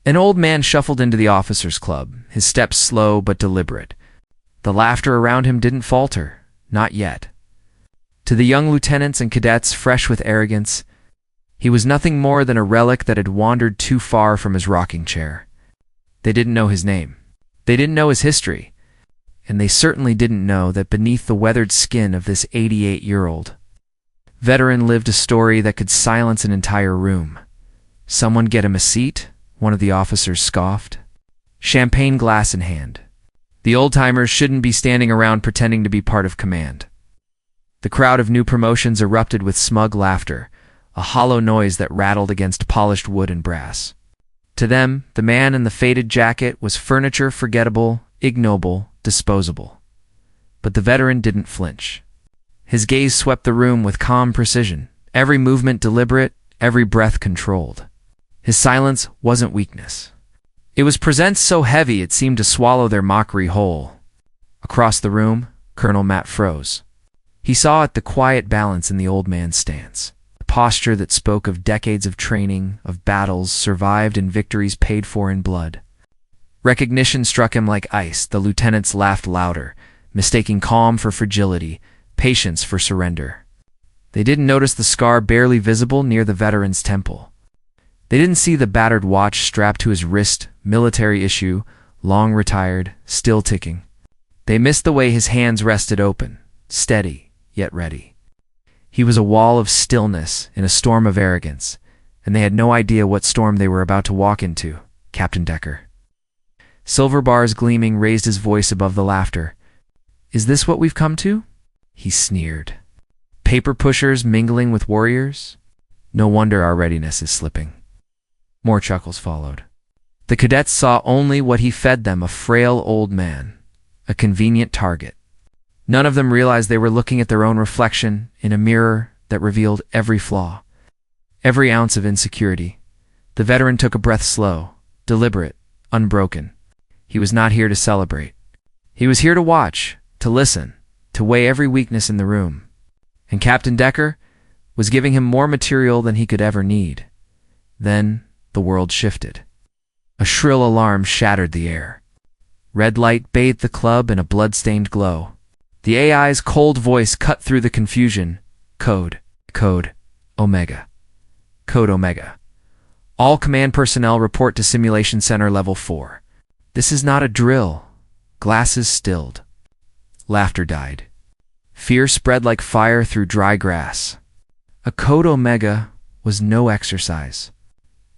An old man shuffled into the officers' club, his steps slow but deliberate. The laughter around him didn't falter, not yet. To the young lieutenants and cadets fresh with arrogance, he was nothing more than a relic that had wandered too far from his rocking chair. They didn't know his name. They didn't know his history. And they certainly didn't know that beneath the weathered skin of this 88-year-old veteran lived a story that could silence an entire room. "Someone get him a seat?" one of the officers scoffed. Champagne glass in hand. The old-timers shouldn't be standing around pretending to be part of command. The crowd of new promotions erupted with smug laughter, a hollow noise that rattled against polished wood and brass. To them, the man in the faded jacket was furniture forgettable, ignoble, disposable. But the veteran didn't flinch. His gaze swept the room with calm precision, every movement deliberate, every breath controlled. His silence wasn't weakness. It was presence so heavy it seemed to swallow their mockery whole. Across the room, Colonel Matt froze. He saw it, the quiet balance in the old man's stance, the posture that spoke of decades of training, of battles survived and victories paid for in blood. Recognition struck him like ice. The lieutenants laughed louder, mistaking calm for fragility, patience for surrender. They didn't notice the scar barely visible near the veteran's temple. They didn't see the battered watch strapped to his wrist, military issue, long retired, still ticking. They missed the way his hands rested open, steady, yet ready. He was a wall of stillness in a storm of arrogance, and they had no idea what storm they were about to walk into. Captain Decker. Silver bars gleaming raised his voice above the laughter. "Is this what we've come to?" He sneered. "Paper pushers mingling with warriors? No wonder our readiness is slipping." More chuckles followed. The cadets saw only what he fed them, a frail old man, a convenient target. None of them realized they were looking at their own reflection in a mirror that revealed every flaw, every ounce of insecurity. The veteran took a breath, slow, deliberate, unbroken. He was not here to celebrate. He was here to watch, to listen, to weigh every weakness in the room. And Captain Decker was giving him more material than he could ever need. Then the world shifted. A shrill alarm shattered the air. Red light bathed the club in a blood-stained glow. The AI's cold voice cut through the confusion. Code Omega. Code Omega. All command personnel report to Simulation Center Level 4. This is not a drill. Glasses stilled. Laughter died. Fear spread like fire through dry grass. A Code Omega was no exercise.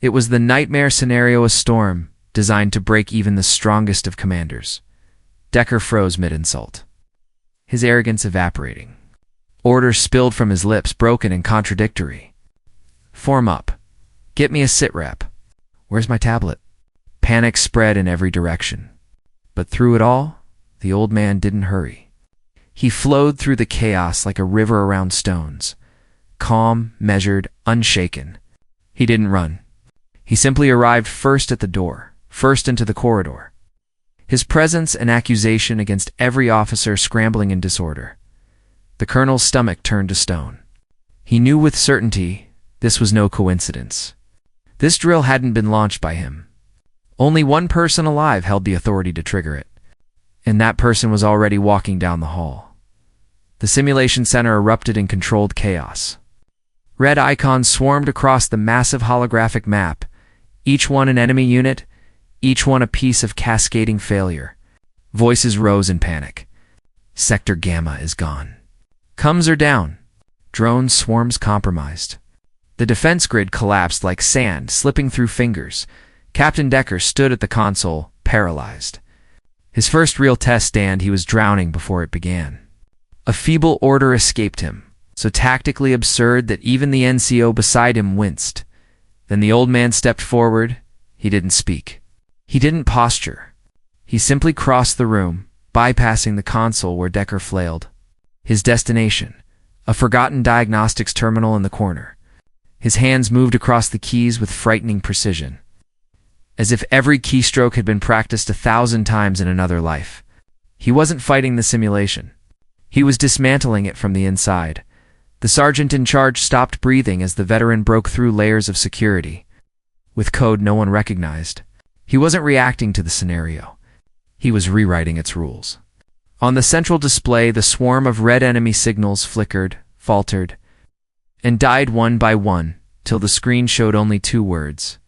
It was the nightmare scenario, a storm designed to break even the strongest of commanders. Decker froze mid-insult, his arrogance evaporating. Orders spilled from his lips, broken and contradictory. "Form up. Get me a sit rep. Where's my tablet?" Panic spread in every direction. But through it all, the old man didn't hurry. He flowed through the chaos like a river around stones, calm, measured, unshaken. He didn't run. He simply arrived first at the door, first into the corridor. His presence an accusation against every officer scrambling in disorder. The colonel's stomach turned to stone. He knew with certainty this was no coincidence. This drill hadn't been launched by him. Only one person alive held the authority to trigger it, and that person was already walking down the hall. The simulation center erupted in controlled chaos. Red icons swarmed across the massive holographic map, each one an enemy unit, each one a piece of cascading failure. Voices rose in panic. "Sector Gamma is gone. Comms are down. Drone swarms compromised." The defense grid collapsed like sand slipping through fingers. Captain Decker stood at the console, paralyzed. His first real test stand, he was drowning before it began. A feeble order escaped him, so tactically absurd that even the NCO beside him winced. Then the old man stepped forward. He didn't speak. He didn't posture. He simply crossed the room, bypassing the console where Decker flailed. His destination, a forgotten diagnostics terminal in the corner. His hands moved across the keys with frightening precision, as if every keystroke had been practiced 1,000 times in another life. He wasn't fighting the simulation. He was dismantling it from the inside. The sergeant in charge stopped breathing as the veteran broke through layers of security. With code no one recognized, He wasn't reacting to the scenario. He was rewriting its rules. On the central display, the swarm of red enemy signals flickered, faltered, and died one by one till the screen showed only two words: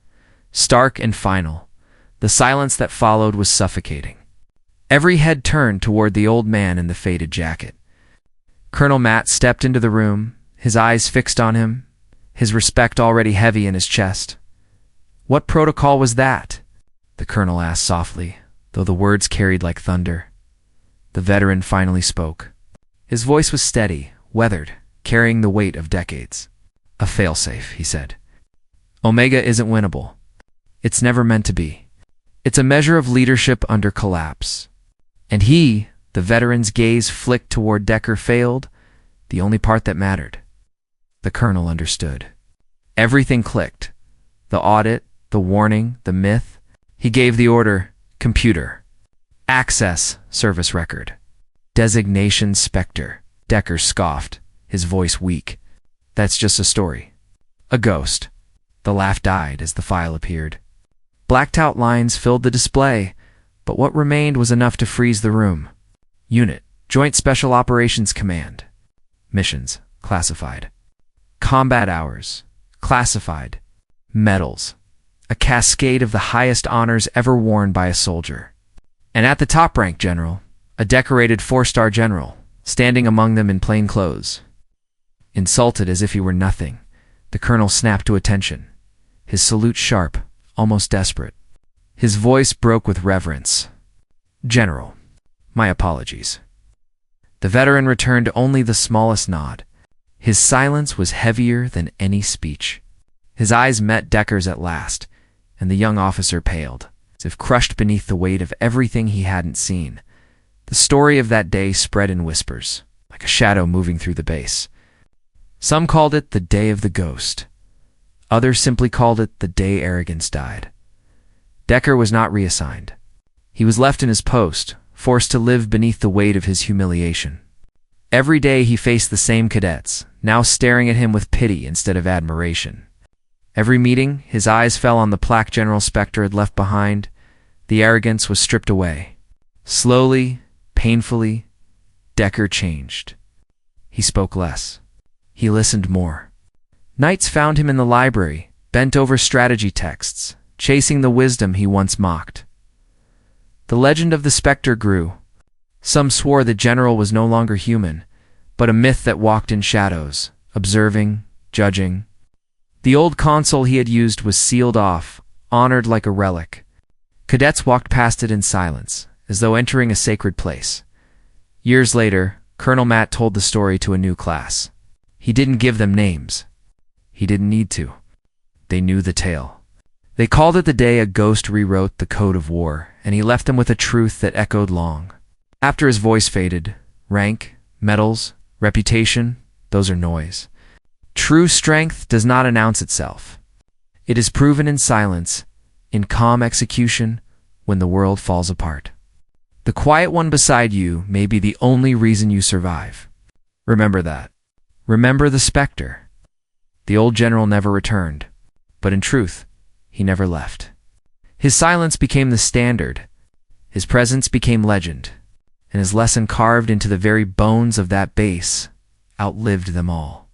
stark and final. The silence that followed was suffocating. Every head turned toward the old man in the faded jacket. Colonel Matt stepped into the room, his eyes fixed on him, his respect already heavy in his chest. "What protocol was that?" the colonel asked softly, though the words carried like thunder. The veteran finally spoke. His voice was steady, weathered, carrying the weight of decades. "A failsafe," he said. "Omega isn't winnable. It's never meant to be. It's a measure of leadership under collapse." And he, the veteran's gaze flicked toward Decker, failed, the only part that mattered. The colonel understood. Everything clicked. The audit, the warning, the myth. He gave the order, "Computer. Access service record. Designation Spectre." Decker scoffed, his voice weak. "That's just a story. A ghost." The laugh died as the file appeared. Blacked out lines filled the display, but what remained was enough to freeze the room. Unit, Joint Special Operations Command. Missions, classified. Combat hours, classified. Medals, a cascade of the highest honors ever worn by a soldier. And at the top rank general, a decorated 4-star general, standing among them in plain clothes. Insulted as if he were nothing, the colonel snapped to attention, his salute sharp, almost desperate. His voice broke with reverence. "General, my apologies." The veteran returned only the smallest nod. His silence was heavier than any speech. His eyes met Decker's at last, and the young officer paled, as if crushed beneath the weight of everything he hadn't seen. The story of that day spread in whispers, like a shadow moving through the base. Some called it the Day of the Ghost. Others simply called it the day arrogance died. Decker was not reassigned. He was left in his post, forced to live beneath the weight of his humiliation. Every day he faced the same cadets, now staring at him with pity instead of admiration. Every meeting, his eyes fell on the plaque General Spectre had left behind. The arrogance was stripped away. Slowly, painfully, Decker changed. He spoke less. He listened more. Nights found him in the library, bent over strategy texts, chasing the wisdom he once mocked. The legend of the Spectre grew. Some swore the general was no longer human, but a myth that walked in shadows, observing, judging. The old console he had used was sealed off, honored like a relic. Cadets walked past it in silence, as though entering a sacred place. Years later, Colonel Matt told the story to a new class. He didn't give them names. He didn't need to. They knew the tale. They called it the day a ghost rewrote the code of war, and he left them with a truth that echoed long. After his voice faded, rank, medals, reputation, those are noise. True strength does not announce itself. It is proven in silence, in calm execution, when the world falls apart. The quiet one beside you may be the only reason you survive. Remember that. Remember the Spectre. The old general never returned, but in truth, he never left. His silence became the standard. His presence became legend, and his lesson carved into the very bones of that base outlived them all.